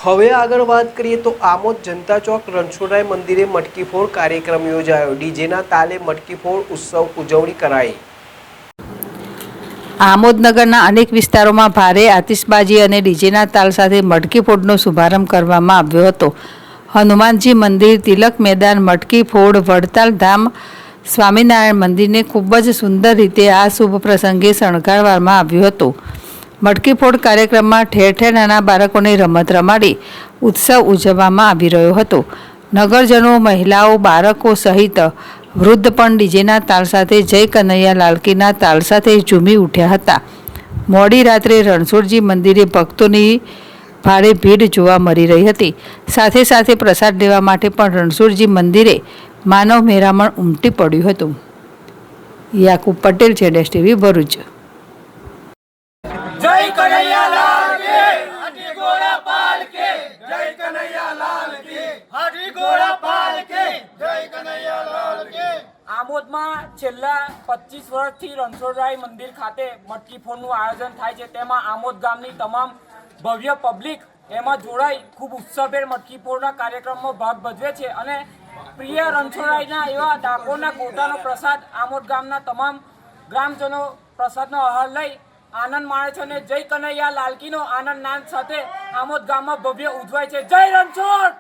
હવે આગળ વાત કરીએ તો આમોદ જનતા ચોક રણછોડરાય મંદિરે મટકી ફોડ કાર્યક્રમ યોજાયો। ડીજેના તાલે મટકી ફોડ ઉત્સવ ઉજવણી કરાઈ। આમોદ નગરના અનેક વિસ્તારોમાં ભારે આતિશબાજી અને ડીજેના તાલ સાથે મટકી ફોડનો શુભારંભ કરવામાં આવ્યો હતો। હનુમાનજી મંદિર, તિલક મેદાન, મટકી ફોડ, વડતાલ ધામ, સ્વામિનારાયણ મંદિરને ખૂબ જ સુંદર રીતે આ શુભ પ્રસંગે શણગારવામાં આવ્યું હતું। મટકી ફોડ કાર્યક્રમમાં ઠેર ઠેર નાના બાળકોને રમત રમાડી ઉત્સવ ઉજવવામાં આવી રહ્યો હતો। નગરજનો, મહિલાઓ, બાળકો સહિત વૃદ્ધ પણ ડીજેના તાલ સાથે જય કનૈયા લાલકીના તાલ સાથે ઝૂમી ઉઠ્યા હતા। મોડી રાત્રે રણછોડજી મંદિરે ભક્તોની ભારે ભીડ જોવા મળી રહી હતી। સાથે સાથે પ્રસાદ લેવા માટે પણ રણછોડજી મંદિરે માનવ મહેરામણ ઉમટી પડ્યું હતું। Yakub Patel, ZS TV, Bharuch. जय कन्हैया लाल के हरी घोड़ा पाल के जय कन्हैया लाल के हरी घोड़ा पाल के जय कन्हैया लाल के। आमोदમાં છેલ્લા 25 વર્ષથી રણછોડરાય મંદિર ખાતે મટકી ફોડનું આયોજન થાય છે। તેમાં આમોદ ગામની તમામ ભવ્ય પબ્લિક એમાં જોડાઈ ખૂબ ઉત્સવભેર મટકી ફોડના કાર્યક્રમમાં ભાગ ભજવે છે અને પ્રિય રણછોડરાયના એવા ડાકોરના ગોટાનો પ્રસાદ આમોદ ગામના તમામ ગ્રામજનો પ્રસાદનો આહાર લઈ આનંદ માણે છે અને જય કનૈયા લાલકીનો આનંદ નાદ સાથે આમોદ ગામમાં ભવ્ય ઉજવાય છે। જય રણછોડ।